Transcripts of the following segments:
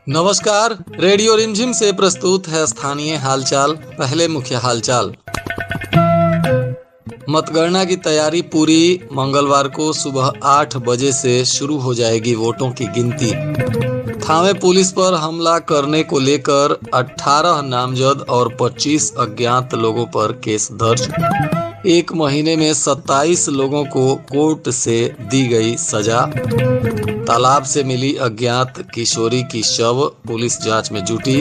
नमस्कार, रेडियो रिमझिम से प्रस्तुत है स्थानीय हालचाल। पहले मुख्य हालचाल। मतगणना की तैयारी पूरी। मंगलवार को सुबह 8 बजे से शुरू हो जाएगी वोटों की गिनती। थावे पुलिस पर हमला करने को लेकर 18 नामजद और 25 अज्ञात लोगों पर केस दर्ज। एक महीने में 27 लोगों को कोर्ट से दी गई सजा। तालाब से मिली अज्ञात किशोरी की शव, पुलिस जांच में जुटी।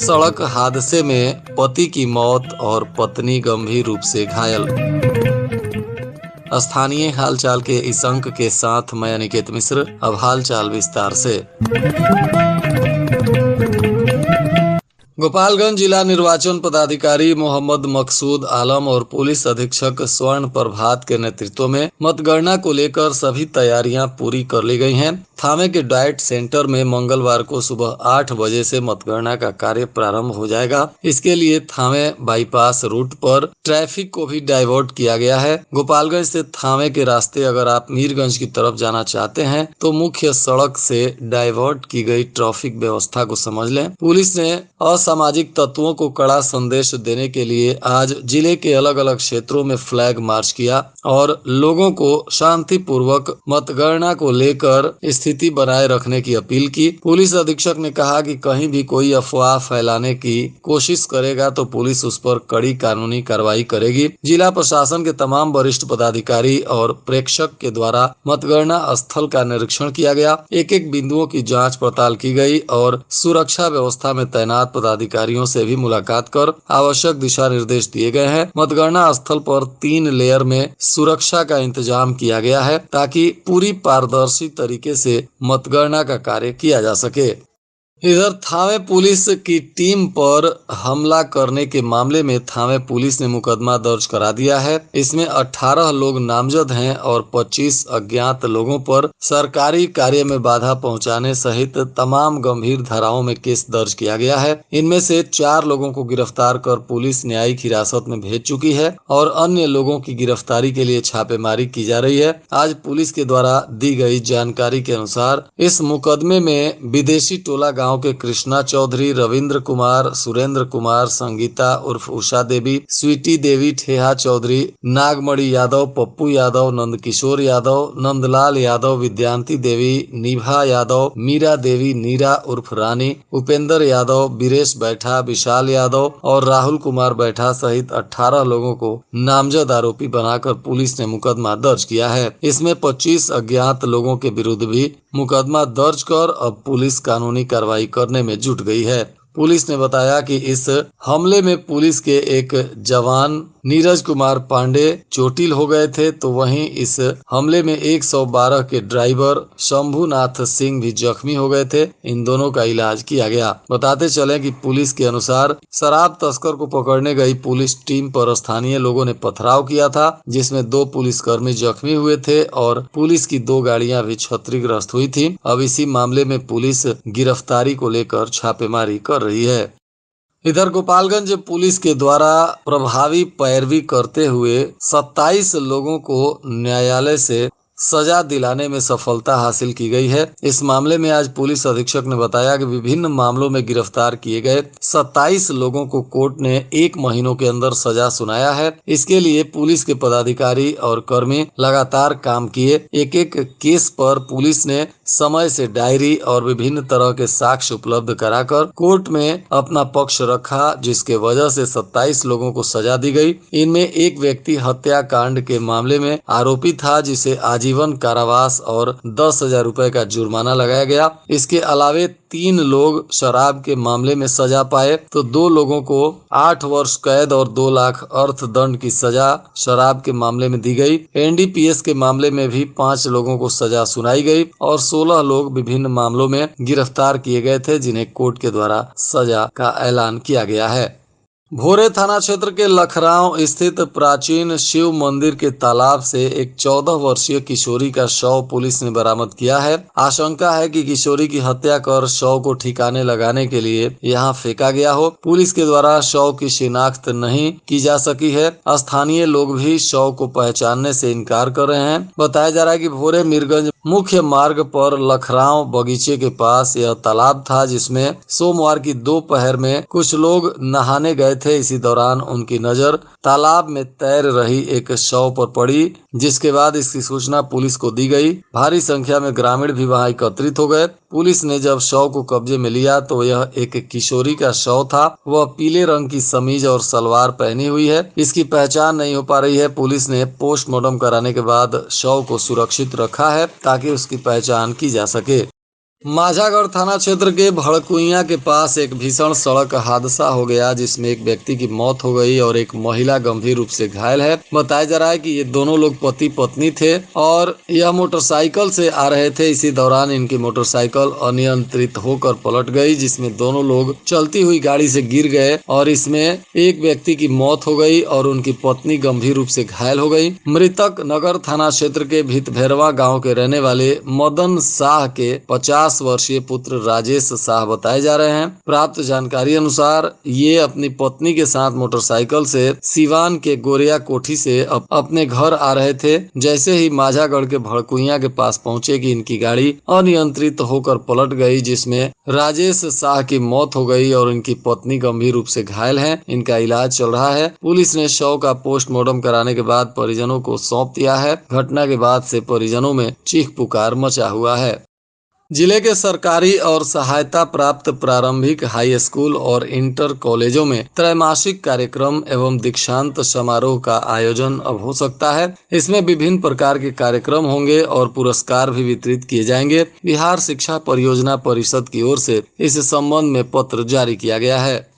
सड़क हादसे में पति की मौत और पत्नी गंभीर रूप से घायल। स्थानीय हालचाल के इस अंक के साथ मैं अनिकेत मिश्र। अब हालचाल विस्तार से। गोपालगंज जिला निर्वाचन पदाधिकारी मोहम्मद मकसूद आलम और पुलिस अधीक्षक स्वर्ण प्रभात के नेतृत्व में मतगणना को लेकर सभी तैयारियां पूरी कर ली गई हैं। थावे के डाइट सेंटर में मंगलवार को सुबह 8 बजे से मतगणना का कार्य प्रारंभ हो जाएगा। इसके लिए थावे बाईपास रूट पर ट्रैफिक को भी डाइवर्ट किया गया है। गोपालगंज से थावे के रास्ते अगर आप मीरगंज की तरफ जाना चाहते हैं तो मुख्य सड़क से डाइवर्ट की गई ट्रैफिक व्यवस्था को समझ लें। पुलिस ने असामाजिक तत्वों को कड़ा संदेश देने के लिए आज जिले के अलग अलग क्षेत्रों में फ्लैग मार्च किया और लोगों को शांतिपूर्वक मतगणना को लेकर स्थिति बनाए रखने की अपील की। पुलिस अधीक्षक ने कहा कि कहीं भी कोई अफवाह फैलाने की कोशिश करेगा तो पुलिस उस पर कड़ी कानूनी कार्रवाई करेगी। जिला प्रशासन के तमाम वरिष्ठ पदाधिकारी और प्रेक्षक के द्वारा मतगणना स्थल का निरीक्षण किया गया। एक एक बिंदुओं की जांच पड़ताल की गई और सुरक्षा व्यवस्था में तैनात पदाधिकारियों से भी मुलाकात कर आवश्यक दिशा निर्देश दिए गए हैं। मतगणना स्थल पर 3 लेयर में सुरक्षा का इंतजाम किया गया है ताकि पूरी पारदर्शी तरीके से मतगणना का कार्य किया जा सके। इधर थावे पुलिस की टीम पर हमला करने के मामले में थावे पुलिस ने मुकदमा दर्ज करा दिया है। इसमें 18 लोग नामजद हैं और 25 अज्ञात लोगों पर सरकारी कार्य में बाधा पहुंचाने सहित तमाम गंभीर धाराओं में केस दर्ज किया गया है। इनमें से 4 लोगों को गिरफ्तार कर पुलिस न्यायिक हिरासत में भेज चुकी है और अन्य लोगों की गिरफ्तारी के लिए छापेमारी की जा रही है। आज पुलिस के द्वारा दी गई जानकारी के अनुसार इस मुकदमे में विदेशी टोला गाँव के कृष्णा चौधरी, रविंद्र कुमार, सुरेंद्र कुमार, संगीता उर्फ उषा देवी, स्वीटी देवी, ठेहा चौधरी, नागमणि यादव, पप्पू यादव, नंदकिशोर यादव, नंदलाल यादव, विद्यांती देवी, निभा यादव, मीरा देवी, नीरा उर्फ रानी, उपेंद्र यादव, बीरेश बैठा, विशाल यादव और राहुल कुमार बैठा सहित 18 लोगों को नामजद आरोपी बनाकर पुलिस ने मुकदमा दर्ज किया है। इसमें 25 अज्ञात लोगों के विरुद्ध भी मुकदमा दर्ज कर अब पुलिस कानूनी कार्रवाई करने में जुट गई है। पुलिस ने बताया कि इस हमले में पुलिस के एक जवान नीरज कुमार पांडे चोटिल हो गए थे, तो वहीं इस हमले में 112 के ड्राइवर शंभुनाथ सिंह भी जख्मी हो गए थे। इन दोनों का इलाज किया गया। बताते चले कि पुलिस के अनुसार शराब तस्कर को पकड़ने गई पुलिस टीम पर स्थानीय लोगों ने पथराव किया था, जिसमें 2 पुलिसकर्मी जख्मी हुए थे और पुलिस की 2 गाड़ियां भी क्षतिग्रस्त हुई थी। अब इसी मामले में पुलिस गिरफ्तारी को लेकर छापेमारी कर रही है। इधर गोपालगंज पुलिस के द्वारा प्रभावी पैरवी करते हुए 27 लोगों को न्यायालय से सजा दिलाने में सफलता हासिल की गई है। इस मामले में आज पुलिस अधीक्षक ने बताया कि विभिन्न मामलों में गिरफ्तार किए गए 27 लोगों को कोर्ट ने 1 महीनों के अंदर सजा सुनाया है। इसके लिए पुलिस के पदाधिकारी और कर्मी लगातार काम किए। एक एक केस पर पुलिस ने समय से डायरी और विभिन्न तरह के साक्ष्य उपलब्ध कराकर कोर्ट में अपना पक्ष रखा, जिसके वजह से 27 लोगों को सजा दी गई। इनमें एक व्यक्ति हत्याकांड के मामले में आरोपी था, जिसे आजीवन कारावास और 10,000 रुपए का जुर्माना लगाया गया। इसके अलावे 3 लोग शराब के मामले में सजा पाए, तो 2 लोगों को 8 वर्ष कैद और 2 लाख अर्थदंड की सजा शराब के मामले में दी गई। एनडीपीएस के मामले में भी 5 लोगों को सजा सुनाई गई और 16 लोग विभिन्न मामलों में गिरफ्तार किए गए थे, जिन्हें कोर्ट के द्वारा सजा का ऐलान किया गया है। भोरे थाना क्षेत्र के लखराव स्थित प्राचीन शिव मंदिर के तालाब से एक 14 वर्षीय किशोरी का शव पुलिस ने बरामद किया है। आशंका है कि किशोरी की हत्या कर शव को ठिकाने लगाने के लिए यहां फेंका गया हो। पुलिस के द्वारा शव की शिनाख्त नहीं की जा सकी है। स्थानीय लोग भी शव को पहचानने से इनकार कर रहे हैं। बताया जा रहा है कि भोरे मीरगंज मुख्य मार्ग पर लखराव बगीचे के पास यह तालाब था, जिसमें सोमवार की दोपहर में कुछ लोग नहाने गए थे। इसी दौरान उनकी नजर तालाब में तैर रही एक शव पर पड़ी, जिसके बाद इसकी सूचना पुलिस को दी गई। भारी संख्या में ग्रामीण भी वहां एकत्रित हो गए। पुलिस ने जब शव को कब्जे में लिया तो यह एक किशोरी का शव था। वह पीले रंग की समीज और सलवार पहनी हुई है। इसकी पहचान नहीं हो पा रही है। पुलिस ने पोस्टमार्टम कराने के बाद शव को सुरक्षित रखा है ताकि उसकी पहचान की जा सके। माझागढ़ थाना क्षेत्र के भड़कुइया के पास एक भीषण सड़क हादसा हो गया, जिसमें एक व्यक्ति की मौत हो गई और एक महिला गंभीर रूप से घायल है। बताया जा रहा है कि ये दोनों लोग पति पत्नी थे और यह मोटरसाइकिल से आ रहे थे। इसी दौरान इनकी मोटरसाइकिल अनियंत्रित होकर पलट गई, जिसमें दोनों लोग चलती हुई गाड़ी से गिर गए और इसमें एक व्यक्ति की मौत हो गई और उनकी पत्नी गंभीर रूप से घायल हो गई। मृतक नगर थाना क्षेत्र के भितभैरवा गाँव के रहने वाले मदन शाह के 50 वर्षीय पुत्र राजेश शाह बताए जा रहे हैं। प्राप्त जानकारी अनुसार ये अपनी पत्नी के साथ मोटरसाइकिल से सिवान के गोरिया कोठी से अपने घर आ रहे थे। जैसे ही माझागढ़ के भड़कुइया के पास पहुंचे कि इनकी गाड़ी अनियंत्रित होकर पलट गई, जिसमें राजेश शाह की मौत हो गई और इनकी पत्नी गंभीर रूप से घायल है। इनका इलाज चल रहा है। पुलिस ने शव का पोस्टमार्टम कराने के बाद परिजनों को सौंप दिया है। घटना के बाद से परिजनों में चीख पुकार मचा हुआ है। जिले के सरकारी और सहायता प्राप्त प्रारंभिक हाई स्कूल और इंटर कॉलेजों में त्रैमासिक कार्यक्रम एवं दीक्षांत समारोह का आयोजन अब हो सकता है। इसमें विभिन्न प्रकार के कार्यक्रम होंगे और पुरस्कार भी वितरित किए जाएंगे। बिहार शिक्षा परियोजना परिषद की ओर से इस संबंध में पत्र जारी किया गया है।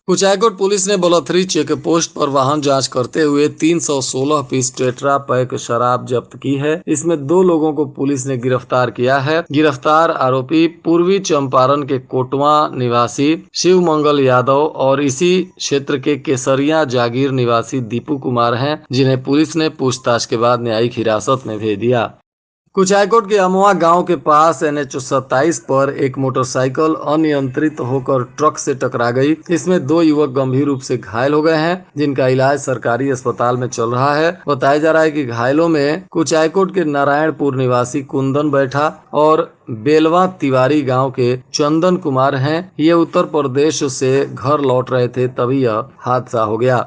कुचायकोट पुलिस ने बलथरी चेक पोस्ट पर वाहन जांच करते हुए 316 पीस टेट्रा पैक शराब जब्त की है। इसमें 2 लोगों को पुलिस ने गिरफ्तार किया है। गिरफ्तार आरोपी पूर्वी चंपारण के कोटवा निवासी शिव मंगल यादव और इसी क्षेत्र के केसरिया जागीर निवासी दीपू कुमार हैं, जिन्हें पुलिस ने पूछताछ के बाद न्यायिक हिरासत में भेज दिया। कुचायकोट के अमवा गांव के पास NH 27 पर एक मोटरसाइकिल अनियंत्रित होकर ट्रक से टकरा गई। इसमें 2 युवक गंभीर रूप से घायल हो गए हैं, जिनका इलाज सरकारी अस्पताल में चल रहा है। बताया जा रहा है कि घायलों में कुचायकोट के नारायणपुर निवासी कुंदन बैठा और बेलवा तिवारी गांव के चंदन कुमार हैं। ये उत्तर प्रदेश से घर लौट रहे थे, तभी यह हादसा हो गया।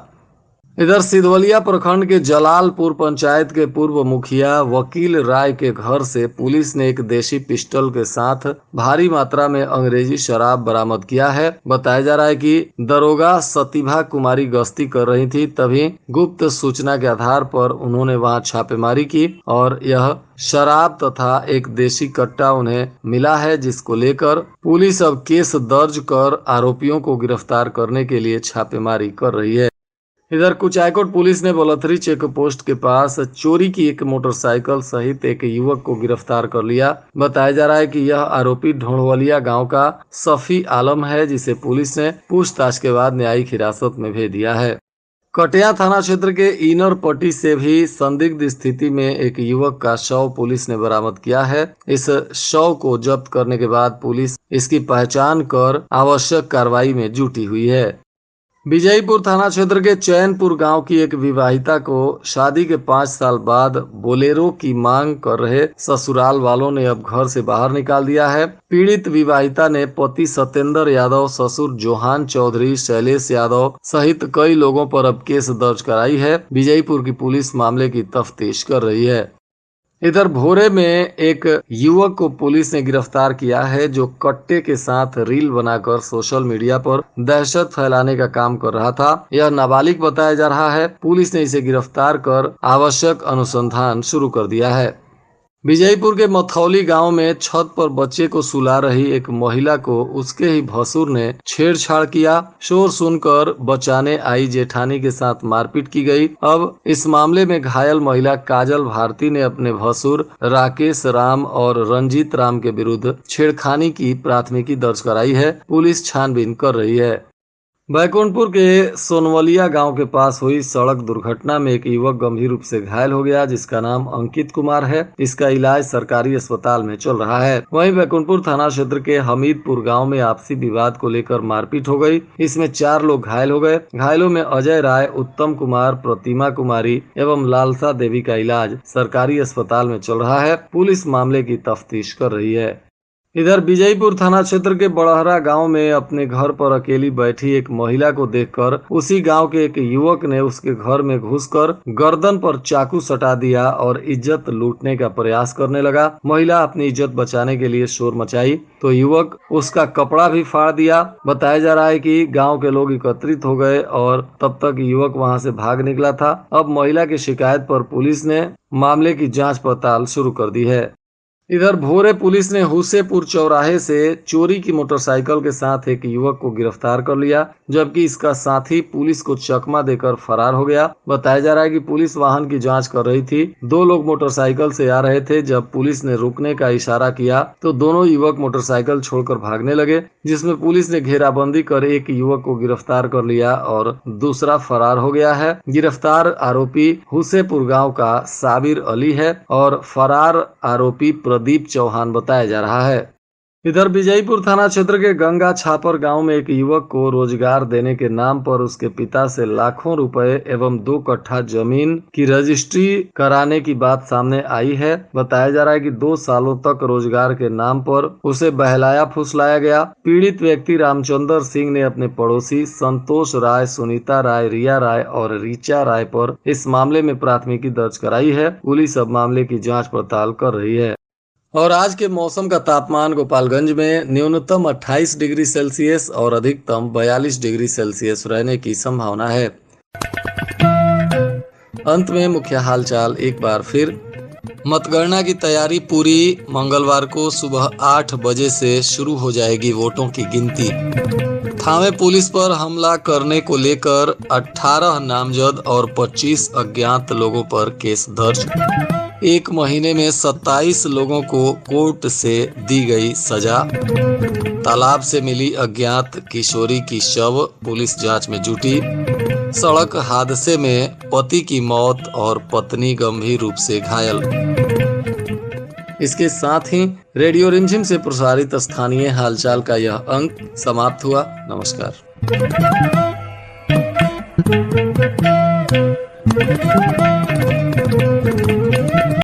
इधर सिधवलिया प्रखंड के जलालपुर पंचायत के पूर्व मुखिया वकील राय के घर से पुलिस ने एक देशी पिस्टल के साथ भारी मात्रा में अंग्रेजी शराब बरामद किया है। बताया जा रहा है कि दरोगा सतीभा कुमारी गश्ती कर रही थी, तभी गुप्त सूचना के आधार पर उन्होंने वहां छापेमारी की और यह शराब तथा एक देशी कट्टा उन्हें मिला है, जिसको लेकर पुलिस अब केस दर्ज कर आरोपियों को गिरफ्तार करने के लिए छापेमारी कर रही है। इधर कुचायकोट पुलिस ने बलथरी चेक पोस्ट के पास चोरी की एक मोटरसाइकिल सहित एक युवक को गिरफ्तार कर लिया। बताया जा रहा है कि यह आरोपी ढोणवलिया गांव का सफी आलम है, जिसे पुलिस ने पूछताछ के बाद न्यायिक हिरासत में भेज दिया है। कटिया थाना क्षेत्र के इनर पट्टी से भी संदिग्ध स्थिति में एक युवक का शव पुलिस ने बरामद किया है। इस शव को जब्त करने के बाद पुलिस इसकी पहचान कर आवश्यक कार्रवाई में जुटी हुई है। विजयपुर थाना क्षेत्र के चैनपुर गांव की एक विवाहिता को शादी के 5 साल बाद बोलेरो की मांग कर रहे ससुराल वालों ने अब घर से बाहर निकाल दिया है। पीड़ित विवाहिता ने पति सत्येंद्र यादव, ससुर जोहान चौधरी, शैलेश यादव सहित कई लोगों पर अब केस दर्ज कराई है। विजयपुर की पुलिस मामले की तफ्तीश कर रही है। इधर भोरे में एक युवक को पुलिस ने गिरफ्तार किया है, जो कट्टे के साथ रील बनाकर सोशल मीडिया पर दहशत फैलाने का काम कर रहा था। यह नाबालिग बताया जा रहा है। पुलिस ने इसे गिरफ्तार कर आवश्यक अनुसंधान शुरू कर दिया है। विजयपुर के मथौली गांव में छत पर बच्चे को सुला रही एक महिला को उसके ही भसुर ने छेड़छाड़ किया। शोर सुनकर बचाने आई जेठानी के साथ मारपीट की गई। अब इस मामले में घायल महिला काजल भारती ने अपने भसुर राकेश राम और रंजीत राम के विरुद्ध छेड़खानी की प्राथमिकी दर्ज कराई है। पुलिस छानबीन कर रही है। बैकुंठपुर के सोनवलिया गांव के पास हुई सड़क दुर्घटना में एक युवक गंभीर रूप से घायल हो गया, जिसका नाम अंकित कुमार है। इसका इलाज सरकारी अस्पताल में चल रहा है। वहीं बैकुंठपुर थाना क्षेत्र के हमीदपुर गांव में आपसी विवाद को लेकर मारपीट हो गई। इसमें 4 लोग घायल हो गए। घायलों में अजय राय, उत्तम कुमार, प्रतिमा कुमारी एवं लालसा देवी का इलाज सरकारी अस्पताल में चल रहा है। पुलिस मामले की तफ्तीश कर रही है। इधर विजयपुर थाना क्षेत्र के बड़हरा गांव में अपने घर पर अकेली बैठी एक महिला को देखकर उसी गांव के एक युवक ने उसके घर में घुसकर गर्दन पर चाकू सटा दिया और इज्जत लूटने का प्रयास करने लगा। महिला अपनी इज्जत बचाने के लिए शोर मचाई तो युवक उसका कपड़ा भी फाड़ दिया। बताया जा रहा है कि गांव के लोग एकत्रित हो गए और तब तक युवक वहां से भाग निकला था। अब महिला की शिकायत पर पुलिस ने मामले की जांच पड़ताल शुरू कर दी है। इधर भोरे पुलिस ने हुसेपुर चौराहे से चोरी की मोटरसाइकिल के साथ एक युवक को गिरफ्तार कर लिया, जबकि इसका साथी पुलिस को चकमा देकर फरार हो गया। बताया जा रहा है कि पुलिस वाहन की जांच कर रही थी। 2 लोग मोटरसाइकिल से आ रहे थे। जब पुलिस ने रुकने का इशारा किया तो दोनों युवक मोटरसाइकिल छोड़कर भागने लगे, जिसमें पुलिस ने घेराबंदी कर एक युवक को गिरफ्तार कर लिया और दूसरा फरार हो गया है। गिरफ्तार आरोपी हुसेपुर गाँव का साबिर अली है और फरार आरोपी प्रदीप चौहान बताया जा रहा है। इधर विजयपुर थाना क्षेत्र के गंगा छापर गांव में एक युवक को रोजगार देने के नाम पर उसके पिता से लाखों रुपए एवं 2 कट्ठा जमीन की रजिस्ट्री कराने की बात सामने आई है। बताया जा रहा है कि 2 सालों तक रोजगार के नाम पर उसे बहलाया फुसलाया गया। पीड़ित व्यक्ति रामचंद्र सिंह ने अपने पड़ोसी संतोष राय, सुनीता राय, रिया राय और रीचा राय पर इस मामले में प्राथमिकी दर्ज कराई है। पुलिस अब मामले की जाँच पड़ताल कर रही है। और आज के मौसम का तापमान गोपालगंज में न्यूनतम 28 डिग्री सेल्सियस और अधिकतम 42 डिग्री सेल्सियस रहने की संभावना है। अंत में मुख्य हालचाल एक बार फिर। मतगणना की तैयारी पूरी। मंगलवार को सुबह 8 बजे से शुरू हो जाएगी वोटों की गिनती। थावे पुलिस पर हमला करने को लेकर 18 नामजद और 25 अज्ञात लोगों पर केस दर्ज। 1 महीने में 27 लोगों को कोर्ट से दी गई सजा। तालाब से मिली अज्ञात किशोरी की शव, पुलिस जांच में जुटी। सड़क हादसे में पति की मौत और पत्नी गंभीर रूप से घायल। इसके साथ ही रेडियो रिमझिम से प्रसारित स्थानीय हालचाल का यह अंक समाप्त हुआ। नमस्कार।